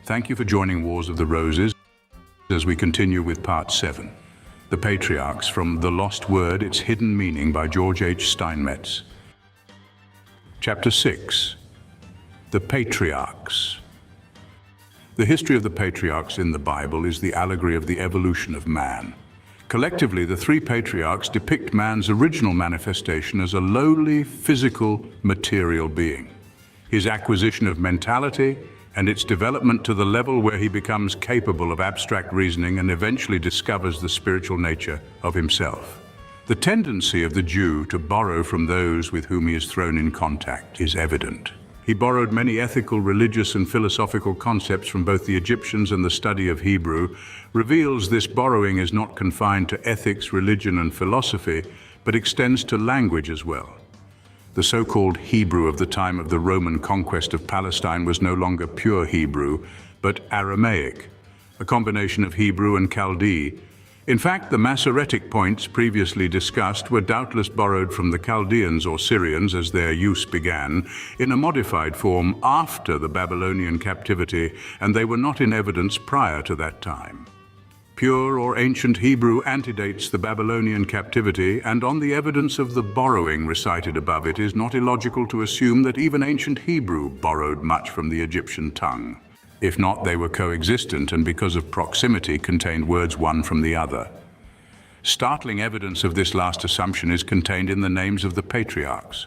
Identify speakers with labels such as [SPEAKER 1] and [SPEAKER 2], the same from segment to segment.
[SPEAKER 1] Thank you for joining Wars of the Roses as we continue with Part 7, The Patriarchs, from The Lost Word, Its Hidden Meaning by George H. Steinmetz. Chapter 6, The Patriarchs. The history of the patriarchs in the Bible is the allegory of the evolution of man. Collectively, the three patriarchs depict man's original manifestation as a lowly, physical, material being. His acquisition of mentality and its development to the level where he becomes capable of abstract reasoning and eventually discovers the spiritual nature of himself. The tendency of the Jew to borrow from those with whom he is thrown in contact is evident. He borrowed many ethical, religious, and philosophical concepts from both the Egyptians, and the study of Hebrew reveals this borrowing is not confined to ethics, religion, and philosophy, but extends to language as well. The so-called Hebrew of the time of the Roman conquest of Palestine was no longer pure Hebrew, but Aramaic, a combination of Hebrew and Chaldee. In fact, the Masoretic points previously discussed were doubtless borrowed from the Chaldeans or Syrians as their use began, in a modified form after the Babylonian captivity, and they were not in evidence prior to that time. Pure or ancient Hebrew antedates the Babylonian captivity, and on the evidence of the borrowing recited above, it is not illogical to assume that even ancient Hebrew borrowed much from the Egyptian tongue. If not, they were coexistent and because of proximity contained words one from the other. Startling evidence of this last assumption is contained in the names of the patriarchs.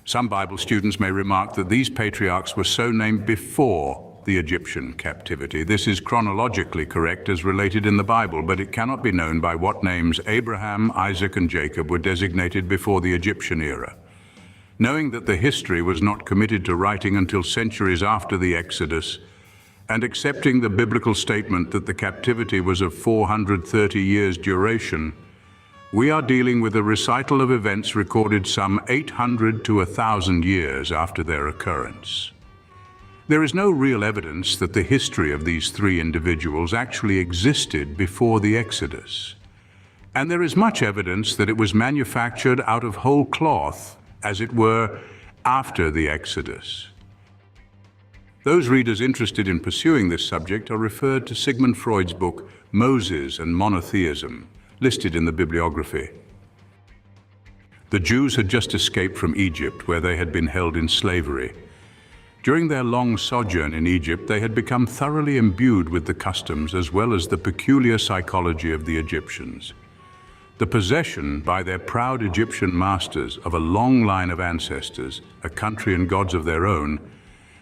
[SPEAKER 1] Some Bible students may remark that these patriarchs were so named before the Egyptian captivity. This is chronologically correct as related in the Bible, but it cannot be known by what names Abraham, Isaac, and Jacob were designated before the Egyptian era. Knowing that the history was not committed to writing until centuries after the Exodus, and accepting the biblical statement that the captivity was of 430 years duration, we are dealing with a recital of events recorded some 800 to 1,000 years after their occurrence. There is no real evidence that the history of these three individuals actually existed before the Exodus, and there is much evidence that it was manufactured out of whole cloth, as it were, after the Exodus. Those readers interested in pursuing this subject are referred to Sigmund Freud's book, Moses and Monotheism, listed in the bibliography. The Jews had just escaped from Egypt, where they had been held in slavery. During their long sojourn in Egypt, they had become thoroughly imbued with the customs as well as the peculiar psychology of the Egyptians. The possession by their proud Egyptian masters of a long line of ancestors, a country and gods of their own,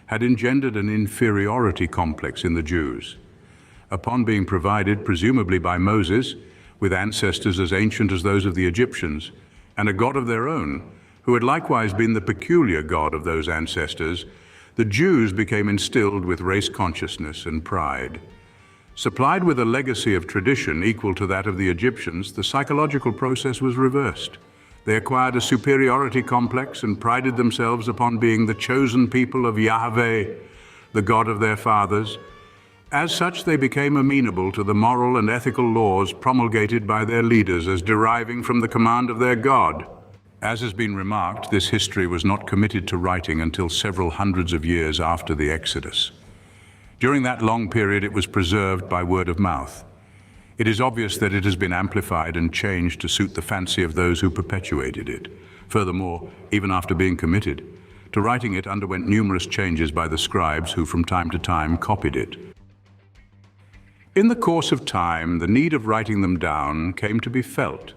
[SPEAKER 1] had engendered an inferiority complex in the Jews. Upon being provided, presumably by Moses, with ancestors as ancient as those of the Egyptians, and a god of their own, who had likewise been the peculiar god of those ancestors, the Jews became instilled with race consciousness and pride. Supplied with a legacy of tradition equal to that of the Egyptians, the psychological process was reversed. They acquired a superiority complex and prided themselves upon being the chosen people of Yahweh, the God of their fathers. As such, they became amenable to the moral and ethical laws promulgated by their leaders as deriving from the command of their God. As has been remarked, this history was not committed to writing until several hundreds of years after the Exodus. During that long period, it was preserved by word of mouth. It is obvious that it has been amplified and changed to suit the fancy of those who perpetuated it. Furthermore, even after being committed to writing, it underwent numerous changes by the scribes who from time to time copied it. In the course of time, the need of writing them down came to be felt,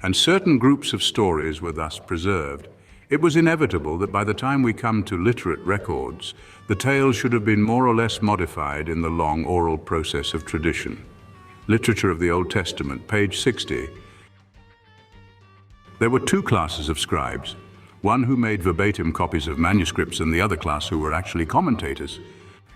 [SPEAKER 1] and certain groups of stories were thus preserved. It was inevitable that by the time we come to literate records, the tales should have been more or less modified in the long oral process of tradition. Literature of the Old Testament, page 60. There were two classes of scribes, one who made verbatim copies of manuscripts and the other class who were actually commentators.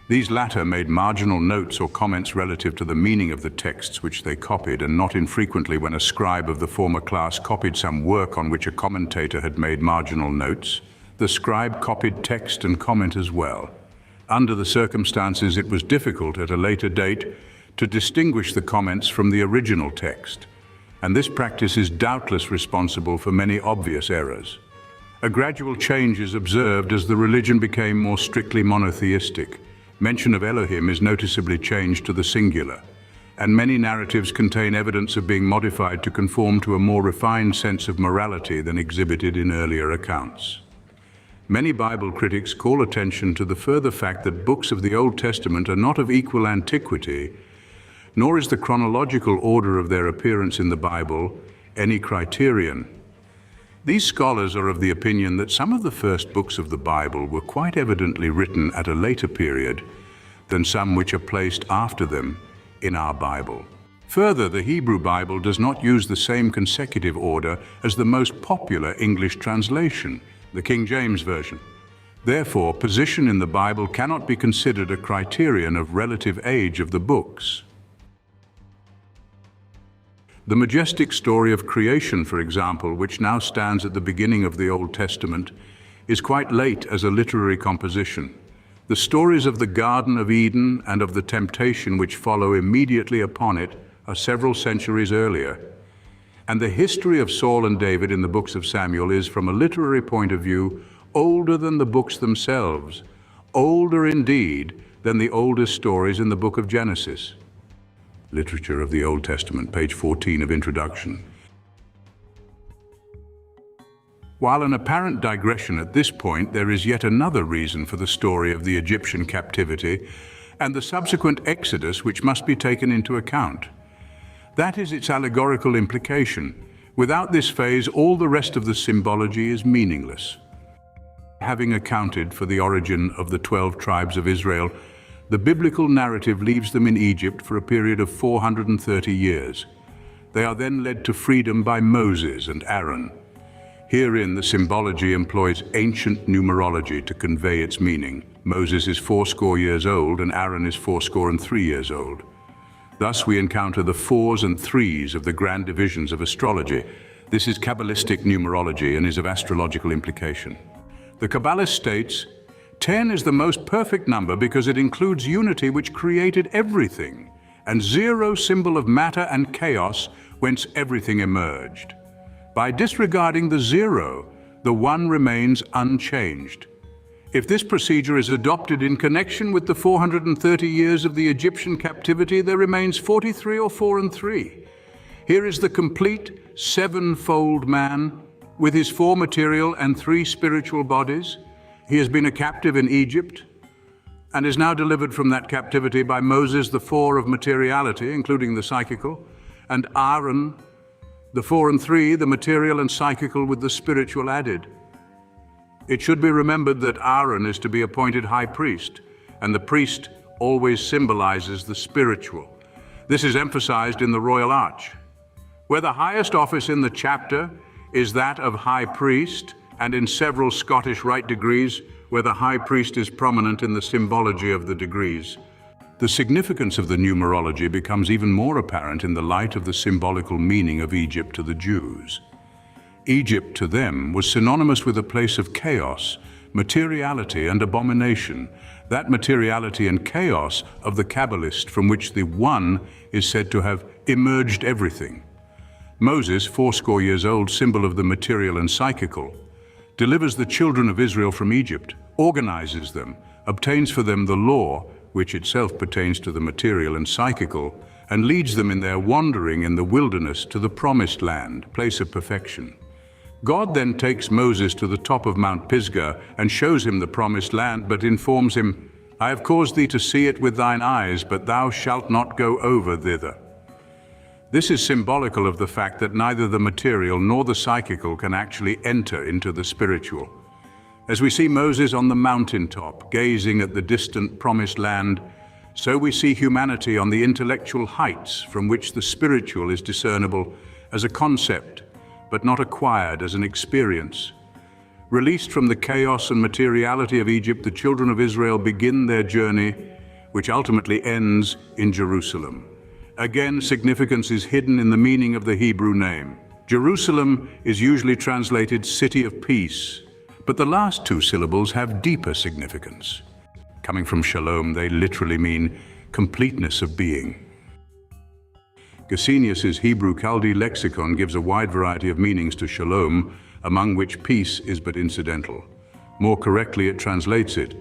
[SPEAKER 1] These latter made marginal notes or comments relative to the meaning of the texts which they copied, and not infrequently when a scribe of the former class copied some work on which a commentator had made marginal notes, the scribe copied text and comment as well. Under the circumstances, it was difficult at a later date to distinguish the comments from the original text, and this practice is doubtless responsible for many obvious errors. A gradual change is observed as the religion became more strictly monotheistic, Mention of Elohim is noticeably changed to the singular, and many narratives contain evidence of being modified to conform to a more refined sense of morality than exhibited in earlier accounts. Many Bible critics call attention to the further fact that books of the Old Testament are not of equal antiquity, nor is the chronological order of their appearance in the Bible any criterion. These scholars are of the opinion that some of the first books of the Bible were quite evidently written at a later period than some which are placed after them in our Bible. Further, the Hebrew Bible does not use the same consecutive order as the most popular English translation, the King James Version. Therefore, position in the Bible cannot be considered a criterion of relative age of the books. The majestic story of creation, for example, which now stands at the beginning of the Old Testament, is quite late as a literary composition. The stories of the Garden of Eden and of the temptation which follow immediately upon it are several centuries earlier. And the history of Saul and David in the books of Samuel is, from a literary point of view, older than the books themselves, older indeed than the oldest stories in the book of Genesis. Literature of the Old Testament, page 14 of introduction. While an apparent digression at this point, there is yet another reason for the story of the Egyptian captivity and the subsequent exodus which must be taken into account. That is its allegorical implication. Without this phase, all the rest of the symbology is meaningless. Having accounted for the origin of the 12 tribes of Israel, the biblical narrative leaves them in Egypt for a period of 430 years. They are then led to freedom by Moses and Aaron. Herein, the symbology employs ancient numerology to convey its meaning. Moses is 80 years old and Aaron is 83 years old. Thus, we encounter the 4s and 3s of the grand divisions of astrology. This is Kabbalistic numerology and is of astrological implication. The Kabbalist states, 10 is the most perfect number because it includes unity which created everything, and 0, symbol of matter and chaos, whence everything emerged. By disregarding the 0, the 1 remains unchanged. If this procedure is adopted in connection with the 430 years of the Egyptian captivity, there remains 43 or 4 and 3. Here is the complete sevenfold man with his 4 material and 3 spiritual bodies. He has been a captive in Egypt and is now delivered from that captivity by Moses, the 4 of materiality, including the psychical, and Aaron, the 4 and 3, the material and psychical with the spiritual added. It should be remembered that Aaron is to be appointed high priest, and the priest always symbolizes the spiritual. This is emphasized in the royal arch, where the highest office in the chapter is that of high priest, and in several Scottish rite degrees, where the high priest is prominent in the symbology of the degrees. The significance of the numerology becomes even more apparent in the light of the symbolical meaning of Egypt to the Jews. Egypt to them was synonymous with a place of chaos, materiality and abomination, that materiality and chaos of the Kabbalist from which the One is said to have emerged everything. Moses, 80 years old, symbol of the material and psychical, delivers the children of Israel from Egypt, organizes them, obtains for them the law, which itself pertains to the material and psychical, and leads them in their wandering in the wilderness to the promised land, place of perfection. God then takes Moses to the top of Mount Pisgah and shows him the promised land, but informs him, I have caused thee to see it with thine eyes, but thou shalt not go over thither. This is symbolical of the fact that neither the material nor the psychical can actually enter into the spiritual. As we see Moses on the mountaintop, gazing at the distant promised land, so we see humanity on the intellectual heights from which the spiritual is discernible as a concept, but not acquired as an experience. Released from the chaos and materiality of Egypt, the children of Israel begin their journey, which ultimately ends in Jerusalem. Again, significance is hidden in the meaning of the Hebrew name. Jerusalem is usually translated city of peace, but the last 2 syllables have deeper significance. Coming from shalom, they literally mean completeness of being. Gesenius's Hebrew Chaldee lexicon gives a wide variety of meanings to shalom, among which peace is but incidental. More correctly, it translates it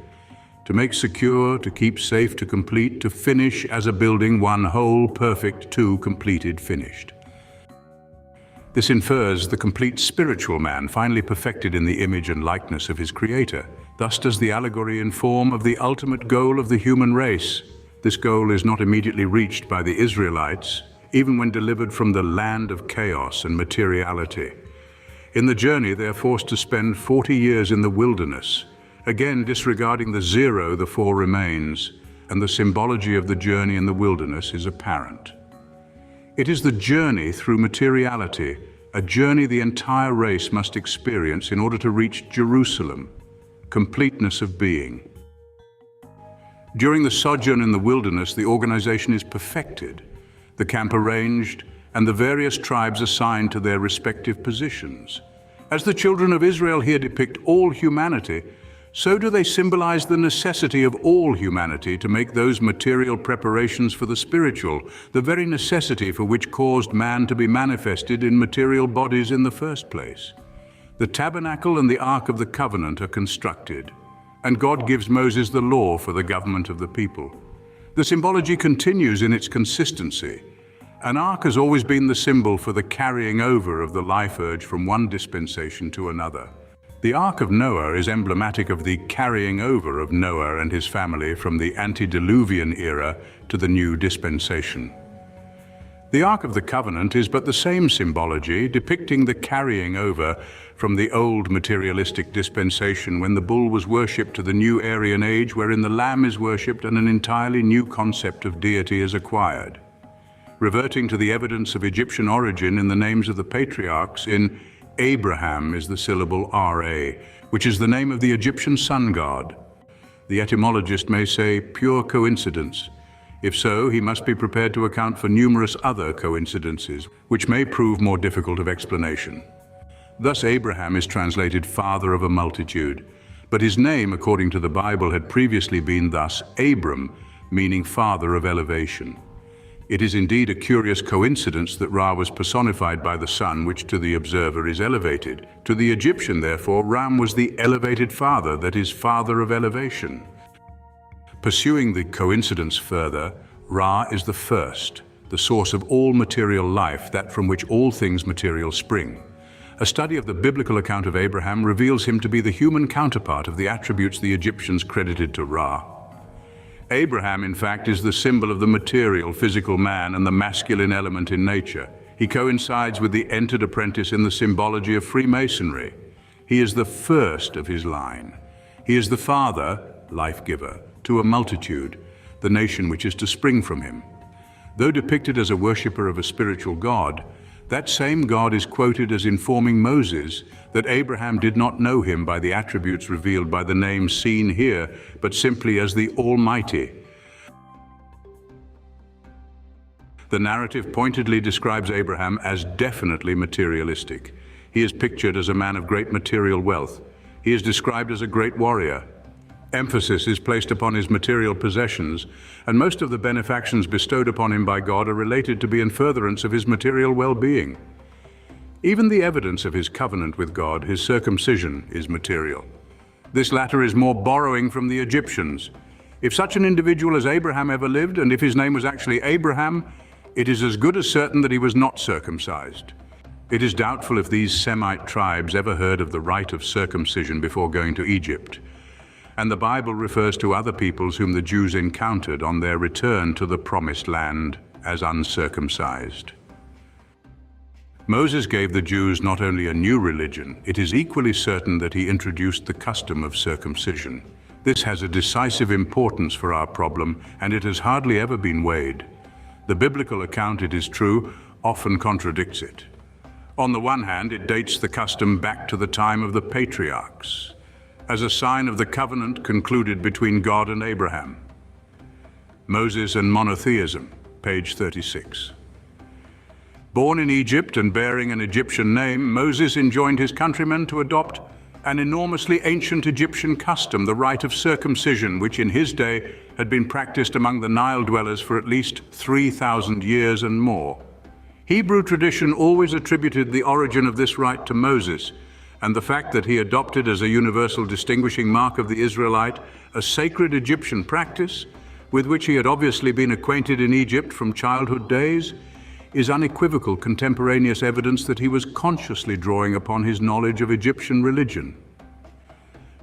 [SPEAKER 1] to make secure, to keep safe, to complete, to finish as a building, one whole, perfect, two, completed, finished. This infers the complete spiritual man, finally perfected in the image and likeness of his Creator. Thus does the allegory inform of the ultimate goal of the human race. This goal is not immediately reached by the Israelites, even when delivered from the land of chaos and materiality. In the journey, they are forced to spend 40 years in the wilderness. Again, disregarding the zero, the four remains, and the symbology of the journey in the wilderness is apparent. It is the journey through materiality, a journey the entire race must experience in order to reach Jerusalem, completeness of being. During the sojourn in the wilderness, the organization is perfected, the camp arranged, and the various tribes assigned to their respective positions. As the children of Israel here depict all humanity, so do they symbolize the necessity of all humanity to make those material preparations for the spiritual, the very necessity for which caused man to be manifested in material bodies in the first place. The tabernacle and the Ark of the Covenant are constructed, and God gives Moses the law for the government of the people. The symbology continues in its consistency. An ark has always been the symbol for the carrying over of the life urge from one dispensation to another. The Ark of Noah is emblematic of the carrying over of Noah and his family from the antediluvian era to the new dispensation. The Ark of the Covenant is but the same symbology, depicting the carrying over from the old materialistic dispensation when the bull was worshipped to the new Aryan age wherein the lamb is worshipped and an entirely new concept of deity is acquired. Reverting to the evidence of Egyptian origin in the names of the patriarchs, in Abraham is the syllable Ra, which is the name of the Egyptian sun god. The etymologist may say pure coincidence. If so, he must be prepared to account for numerous other coincidences, which may prove more difficult of explanation. Thus Abraham is translated father of a multitude, but his name, according to the Bible, had previously been thus Abram, meaning father of elevation. It is indeed a curious coincidence that Ra was personified by the sun, which to the observer is elevated. To the Egyptian, therefore, Ram was the elevated father, that is, father of elevation. Pursuing the coincidence further, Ra is the first, the source of all material life, that from which all things material spring. A study of the biblical account of Abraham reveals him to be the human counterpart of the attributes the Egyptians credited to Ra. Abraham, in fact, is the symbol of the material, physical man and the masculine element in nature. He coincides with the Entered Apprentice in the symbology of Freemasonry. He is the first of his line. He is the father, life-giver, to a multitude, the nation which is to spring from him. Though depicted as a worshipper of a spiritual God, that same God is quoted as informing Moses that Abraham did not know him by the attributes revealed by the name seen here, but simply as the Almighty. The narrative pointedly describes Abraham as definitely materialistic. He is pictured as a man of great material wealth. He is described as a great warrior. Emphasis is placed upon his material possessions, and most of the benefactions bestowed upon him by God are related to be in furtherance of his material well-being. Even the evidence of his covenant with God, his circumcision, is material. This latter is more borrowing from the Egyptians. If such an individual as Abraham ever lived, and if his name was actually Abraham, it is as good as certain that he was not circumcised. It is doubtful if these Semite tribes ever heard of the rite of circumcision before going to Egypt. And the Bible refers to other peoples whom the Jews encountered on their return to the promised land as uncircumcised. Moses gave the Jews not only a new religion, it is equally certain that he introduced the custom of circumcision. This has a decisive importance for our problem, and it has hardly ever been weighed. The biblical account, it is true, often contradicts it. On the one hand, it dates the custom back to the time of the Patriarchs, as a sign of the covenant concluded between God and Abraham. Moses and monotheism, page 36. Born in Egypt and bearing an Egyptian name, Moses enjoined his countrymen to adopt an enormously ancient Egyptian custom, the rite of circumcision, which in his day had been practiced among the Nile dwellers for at least 3,000 years and more. Hebrew tradition always attributed the origin of this rite to Moses, and the fact that he adopted as a universal distinguishing mark of the Israelite a sacred Egyptian practice with which he had obviously been acquainted in Egypt from childhood days, is unequivocal contemporaneous evidence that he was consciously drawing upon his knowledge of Egyptian religion.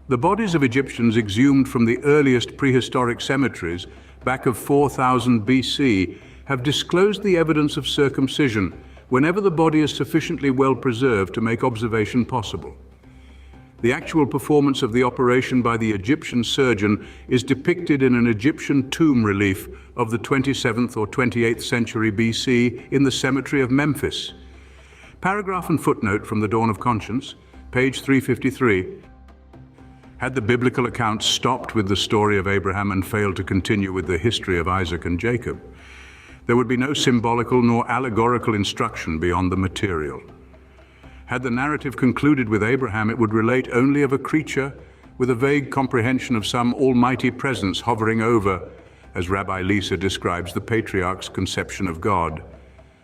[SPEAKER 1] The bodies of Egyptians exhumed from the earliest prehistoric cemeteries back of 4000 BC have disclosed the evidence of circumcision whenever the body is sufficiently well preserved to make observation possible. The actual performance of the operation by the Egyptian surgeon is depicted in an Egyptian tomb relief of the 27th or 28th century BC in the cemetery of Memphis. Paragraph and footnote from the Dawn of Conscience, page 353. Had the biblical accounts stopped with the story of Abraham and failed to continue with the history of Isaac and Jacob, there would be no symbolical nor allegorical instruction beyond the material. Had the narrative concluded with Abraham, it would relate only of a creature with a vague comprehension of some almighty presence hovering over, as Rabbi Lisa describes the Patriarchs' conception of God.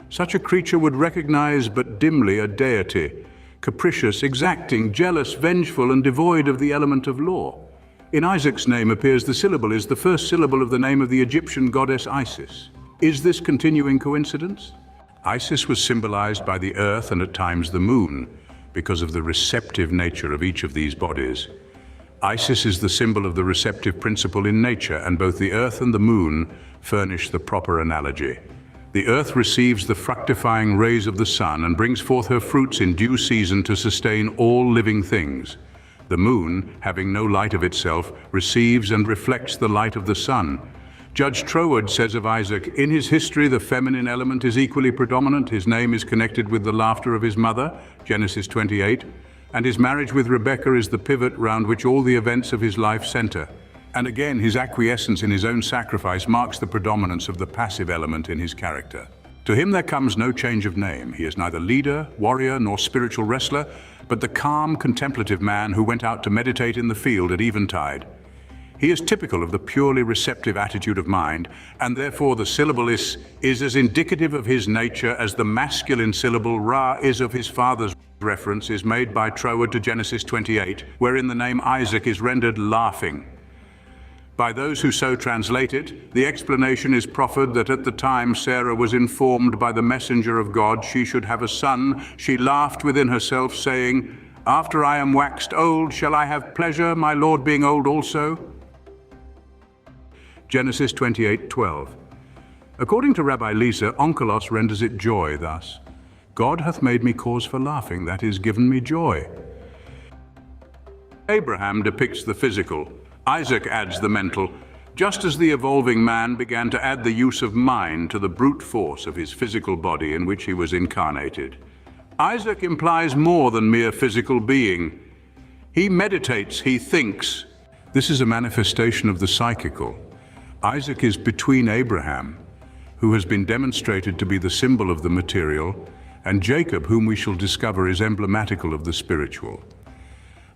[SPEAKER 1] Such a creature would recognize but dimly a deity, capricious, exacting, jealous, vengeful, and devoid of the element of law. In Isaac's name appears the syllable is the first syllable of the name of the Egyptian goddess Isis. Is this continuing coincidence? Isis was symbolized by the earth and at times the moon because of the receptive nature of each of these bodies. Isis is the symbol of the receptive principle in nature, and both the earth and the moon furnish the proper analogy. The earth receives the fructifying rays of the sun and brings forth her fruits in due season to sustain all living things. The moon, having no light of itself, receives and reflects the light of the sun. Judge Troward says of Isaac, in his history the feminine element is equally predominant. His name is connected with the laughter of his mother, Genesis 28, and his marriage with Rebekah is the pivot round which all the events of his life center. And again, his acquiescence in his own sacrifice marks the predominance of the passive element in his character. To him there comes no change of name. He is neither leader, warrior, nor spiritual wrestler, but the calm, contemplative man who went out to meditate in the field at eventide. He is typical of the purely receptive attitude of mind, and therefore the syllable is as indicative of his nature as the masculine syllable Ra is of his father's. Reference is made by Troward to Genesis 28, wherein the name Isaac is rendered laughing. By those who so translate it, the explanation is proffered that at the time Sarah was informed by the messenger of God she should have a son, she laughed within herself, saying, "After I am waxed old, shall I have pleasure, my Lord being old also?" Genesis 28:12. According to Rabbi Lisa, onkelos renders it joy thus: God hath made me cause for laughing, that is, given me joy. Abraham depicts the physical. Isaac adds the mental, just as the evolving man began to add the use of mind to the brute force of his physical body in which he was incarnated. Isaac implies more than mere physical being. He meditates, he thinks. This is a manifestation of the psychical. Isaac is between Abraham, who has been demonstrated to be the symbol of the material, and Jacob, whom we shall discover is emblematical of the spiritual.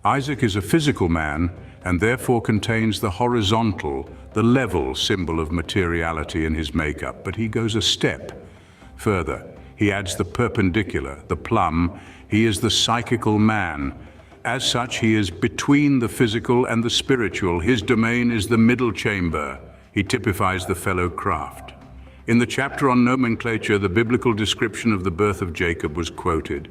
[SPEAKER 1] Isaac is a physical man and therefore contains the horizontal, the level symbol of materiality in his makeup, but he goes a step further. He adds the perpendicular, the plumb. He is the psychical man. As such, he is between the physical and the spiritual. His domain is the middle chamber. He typifies the fellow craft. In the chapter on nomenclature, the biblical description of the birth of Jacob was quoted,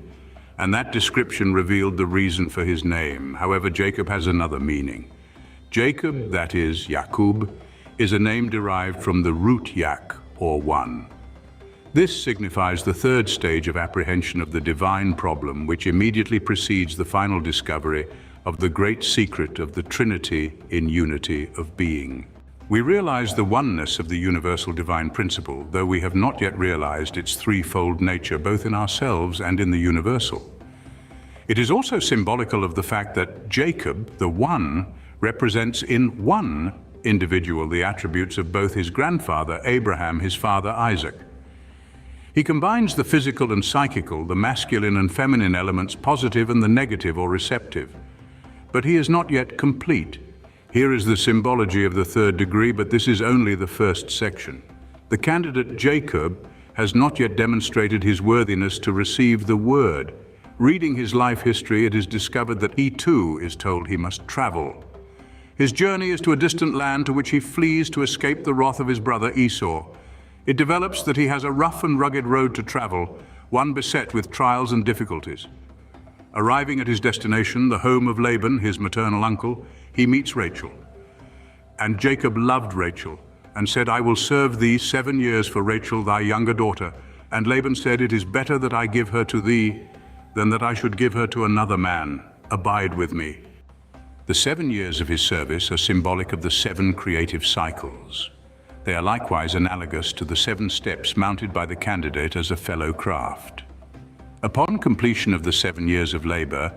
[SPEAKER 1] and that description revealed the reason for his name. However, Jacob has another meaning. Jacob, that is, Yakub, is a name derived from the root yak, or one. This signifies the third stage of apprehension of the divine problem, which immediately precedes the final discovery of the great secret of the Trinity in unity of being. We realize the oneness of the universal divine principle, though we have not yet realized its threefold nature, both in ourselves and in the universal. It is also symbolical of the fact that Jacob, the one, represents in one individual the attributes of both his grandfather, Abraham, his father, Isaac. He combines the physical and psychical, the masculine and feminine elements, positive and the negative or receptive. But he is not yet complete. Here is the symbology of the third degree, but this is only the first section. The candidate Jacob has not yet demonstrated his worthiness to receive the word. Reading his life history, it is discovered that he too is told he must travel. His journey is to a distant land to which he flees to escape the wrath of his brother Esau. It develops that he has a rough and rugged road to travel, one beset with trials and difficulties. Arriving at his destination, the home of Laban, his maternal uncle, he meets Rachel. And Jacob loved Rachel, and said, "I will serve thee 7 years for Rachel, thy younger daughter." And Laban said, "It is better that I give her to thee than that I should give her to another man. Abide with me." The 7 years of his service are symbolic of the 7 creative cycles. They are likewise analogous to the 7 steps mounted by the candidate as a fellow craft. Upon completion of the 7 years of labor,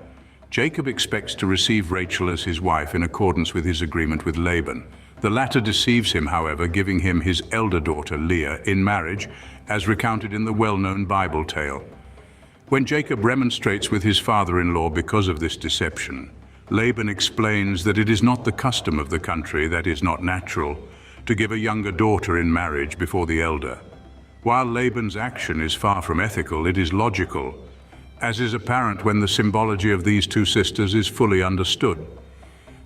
[SPEAKER 1] Jacob expects to receive Rachel as his wife in accordance with his agreement with Laban. The latter deceives him, however, giving him his elder daughter, Leah, in marriage, as recounted in the well-known Bible tale. When Jacob remonstrates with his father-in-law because of this deception, Laban explains that it is not the custom of the country, that is not natural, to give a younger daughter in marriage before the elder. While Laban's action is far from ethical, it is logical, as is apparent when the symbology of these 2 sisters is fully understood.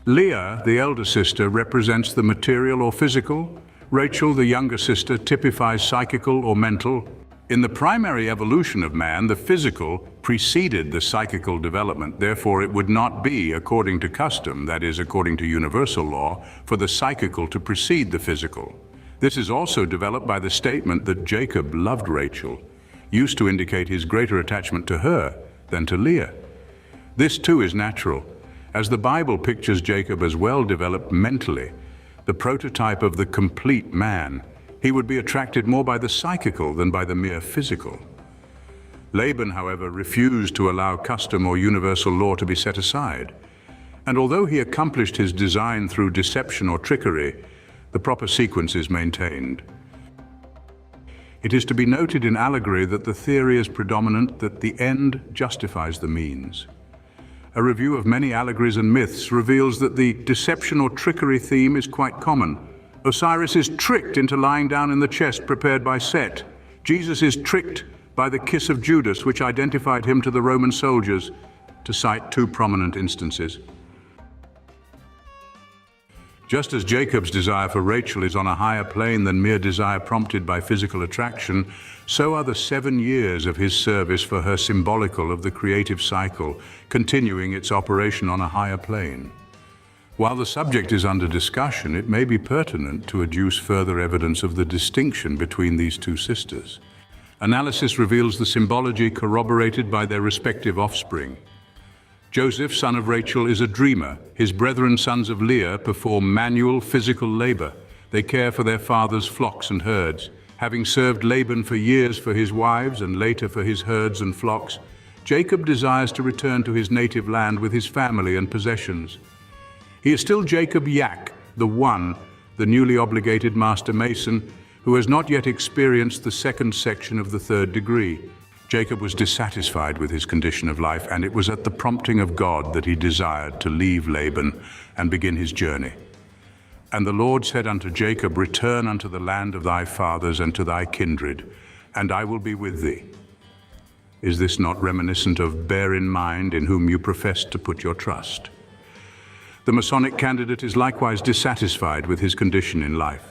[SPEAKER 1] Leah, the elder sister, represents the material or physical. Rachel, the younger sister, typifies psychical or mental. In the primary evolution of man, the physical preceded the psychical development. Therefore, it would not be, according to custom, that is, according to universal law, for the psychical to precede the physical. This is also developed by the statement that Jacob loved Rachel, used to indicate his greater attachment to her than to Leah. This too is natural, as the Bible pictures Jacob as well developed mentally, the prototype of the complete man. He would be attracted more by the psychical than by the mere physical. Laban, however, refused to allow custom or universal law to be set aside. And although he accomplished his design through deception or trickery, the proper sequence is maintained. It is to be noted in allegory that the theory is predominant that the end justifies the means. A review of many allegories and myths reveals that the deception or trickery theme is quite common. Osiris is tricked into lying down in the chest prepared by Set. Jesus is tricked by the kiss of Judas, which identified him to the Roman soldiers, to cite 2 prominent instances. Just as Jacob's desire for Rachel is on a higher plane than mere desire prompted by physical attraction, so are the 7 years of his service for her symbolical of the creative cycle, continuing its operation on a higher plane. While the subject is under discussion, it may be pertinent to adduce further evidence of the distinction between these 2 sisters. Analysis reveals the symbology corroborated by their respective offspring. Joseph, son of Rachel, is a dreamer. His brethren, sons of Leah, perform manual physical labor. They care for their father's flocks and herds. Having served Laban for years for his wives and later for his herds and flocks, Jacob desires to return to his native land with his family and possessions. He is still Jacob Yak, the newly obligated master mason, who has not yet experienced the 2nd section of the 3rd degree. Jacob was dissatisfied with his condition of life, and it was at the prompting of God that he desired to leave Laban and begin his journey. And the Lord said unto Jacob, "Return unto the land of thy fathers and to thy kindred, and I will be with thee." Is this not reminiscent of "bear in mind in whom you profess to put your trust"? The Masonic candidate is likewise dissatisfied with his condition in life.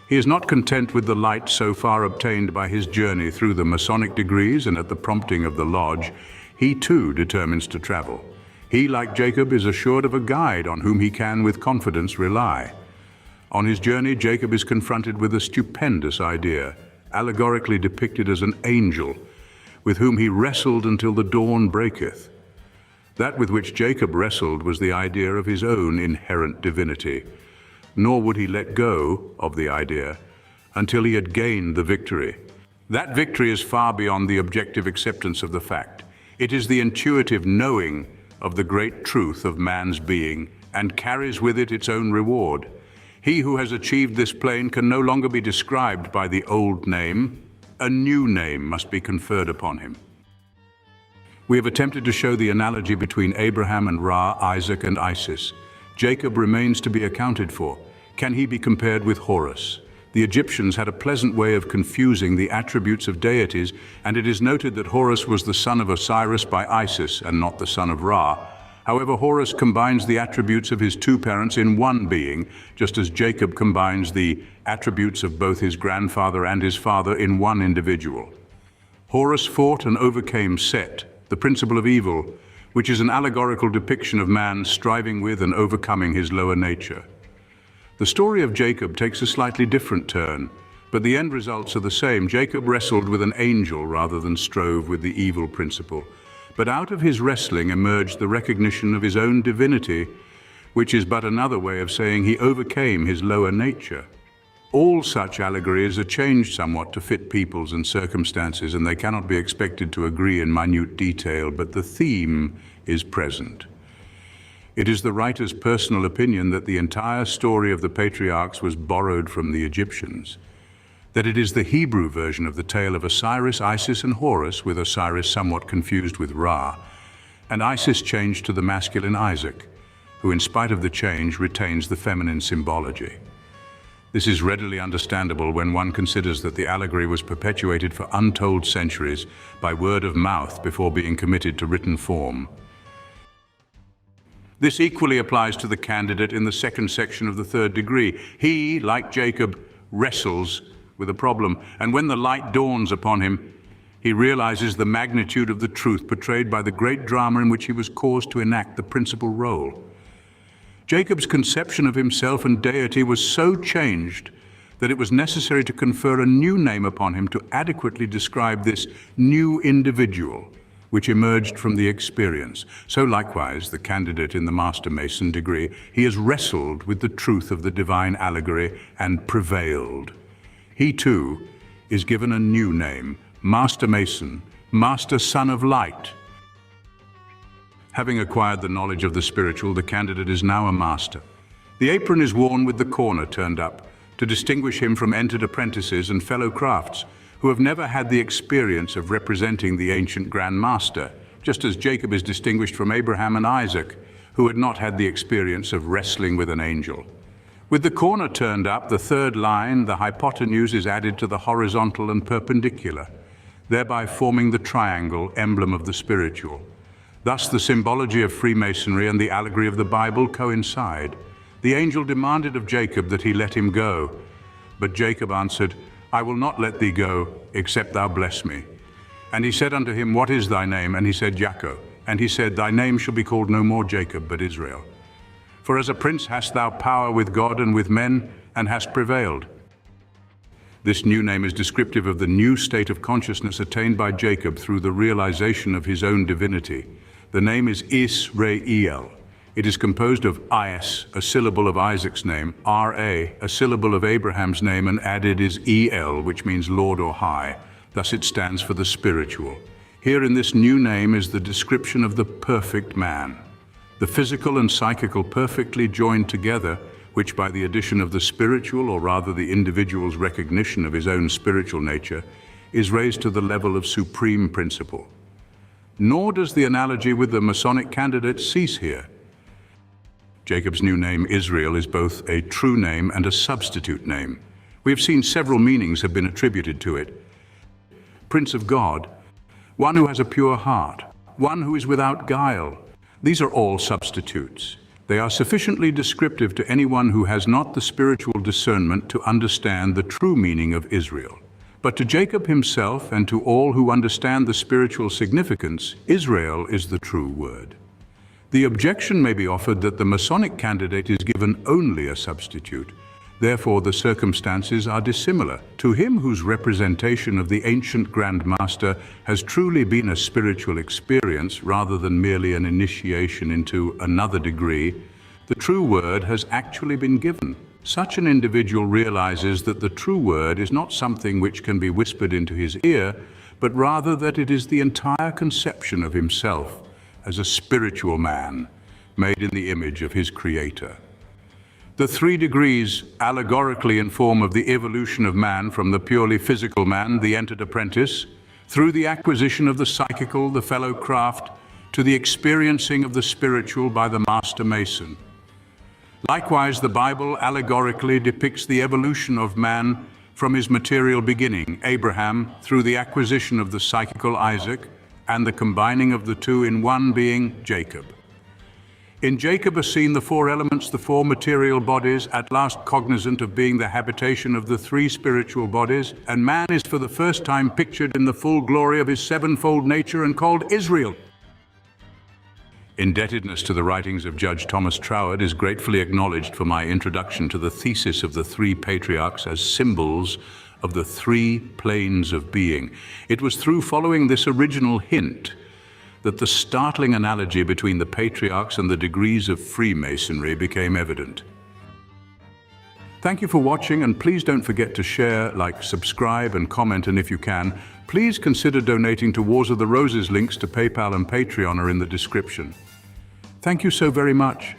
[SPEAKER 1] He is not content with the light so far obtained by his journey through the Masonic degrees, and at the prompting of the lodge, he too determines to travel. He, like Jacob, is assured of a guide on whom he can with confidence rely. On his journey, Jacob is confronted with a stupendous idea, allegorically depicted as an angel, with whom he wrestled until the dawn breaketh. That with which Jacob wrestled was the idea of his own inherent divinity, nor would he let go of the idea until he had gained the victory. That victory is far beyond the objective acceptance of the fact. It is the intuitive knowing of the great truth of man's being, and carries with it its own reward. He who has achieved this plane can no longer be described by the old name. A new name must be conferred upon him. We have attempted to show the analogy between Abraham and Ra, Isaac and Isis. Jacob remains to be accounted for. Can he be compared with Horus, The Egyptians had a pleasant way of confusing the attributes of deities, and it is noted that Horus was the son of Osiris by Isis and not the son of Ra. However, Horus combines the attributes of his two parents in one being, just as Jacob combines the attributes of both his grandfather and his father in one individual. Horus fought and overcame Set, the principle of evil, which is an allegorical depiction of man striving with and overcoming his lower nature. The story of Jacob takes a slightly different turn, but the end results are the same. Jacob wrestled with an angel rather than strove with the evil principle. But out of his wrestling emerged the recognition of his own divinity, which is but another way of saying he overcame his lower nature. All such allegories are changed somewhat to fit peoples and circumstances, and they cannot be expected to agree in minute detail, but the theme is present. It is the writer's personal opinion that the entire story of the patriarchs was borrowed from the Egyptians, that it is the Hebrew version of the tale of Osiris, Isis, and Horus, with Osiris somewhat confused with Ra, and Isis changed to the masculine Isaac, who in spite of the change retains the feminine symbology. This is readily understandable when one considers that the allegory was perpetuated for untold centuries by word of mouth before being committed to written form. This equally applies to the candidate in the second section of the third degree. He, like Jacob, wrestles with a problem, and when the light dawns upon him, he realizes the magnitude of the truth portrayed by the great drama in which he was caused to enact the principal role. Jacob's conception of himself and deity was so changed that it was necessary to confer a new name upon him to adequately describe this new individual, which emerged from the experience. So likewise, the candidate in the Master Mason degree, he has wrestled with the truth of the divine allegory and prevailed. He too is given a new name, Master Mason, Master Son of Light. Having acquired the knowledge of the spiritual, the candidate is now a master. The apron is worn with the corner turned up to distinguish him from entered apprentices and fellow crafts who have never had the experience of representing the ancient Grand Master, just as Jacob is distinguished from Abraham and Isaac, who had not had the experience of wrestling with an angel. With the corner turned up, the third line, the hypotenuse, is added to the horizontal and perpendicular, thereby forming the triangle, emblem of the spiritual. Thus, the symbology of Freemasonry and the allegory of the Bible coincide. The angel demanded of Jacob that he let him go, but Jacob answered, I will not let thee go, except thou bless me. And he said unto him, What is thy name? And he said, Jacob. And he said, Thy name shall be called no more Jacob, but Israel. For as a prince hast thou power with God and with men, and hast prevailed. This new name is descriptive of the new state of consciousness attained by Jacob through the realization of his own divinity. The name is Israel. It is composed of Is, a syllable of Isaac's name, Ra, a syllable of Abraham's name, and added is El, which means Lord or High. Thus it stands for the spiritual. Here in this new name is the description of the perfect man. The physical and psychical perfectly joined together, which by the addition of the spiritual, or rather the individual's recognition of his own spiritual nature, is raised to the level of supreme principle. Nor does the analogy with the Masonic candidate cease here. Jacob's new name, Israel, is both a true name and a substitute name. We have seen several meanings have been attributed to it. Prince of God, one who has a pure heart, one who is without guile. These are all substitutes. They are sufficiently descriptive to anyone who has not the spiritual discernment to understand the true meaning of Israel. But to Jacob himself and to all who understand the spiritual significance, Israel is the true word. The objection may be offered that the Masonic candidate is given only a substitute. Therefore, the circumstances are dissimilar. To him whose representation of the ancient Grand Master has truly been a spiritual experience rather than merely an initiation into another degree, the true word has actually been given. Such an individual realizes that the true word is not something which can be whispered into his ear, but rather that it is the entire conception of himself as a spiritual man, made in the image of his Creator. The 3 degrees allegorically inform of the evolution of man from the purely physical man, the entered apprentice, through the acquisition of the psychical, the fellow craft, to the experiencing of the spiritual by the Master Mason. Likewise, the Bible allegorically depicts the evolution of man from his material beginning, Abraham, through the acquisition of the psychical Isaac, and the combining of the two in one being Jacob. In Jacob are seen the four elements, the four material bodies, at last cognizant of being the habitation of the three spiritual bodies, and man is for the first time pictured in the full glory of his sevenfold nature and called Israel. Indebtedness to the writings of Judge Thomas Troward is gratefully acknowledged for my introduction to the thesis of the three patriarchs as symbols of the three planes of being. It was through following this original hint that the startling analogy between the patriarchs and the degrees of Freemasonry became evident. Thank you for watching, and please don't forget to share, like, subscribe, and comment, and if you can, please consider donating to Wars of the Roses. Links to PayPal and Patreon are in the description. Thank you so very much.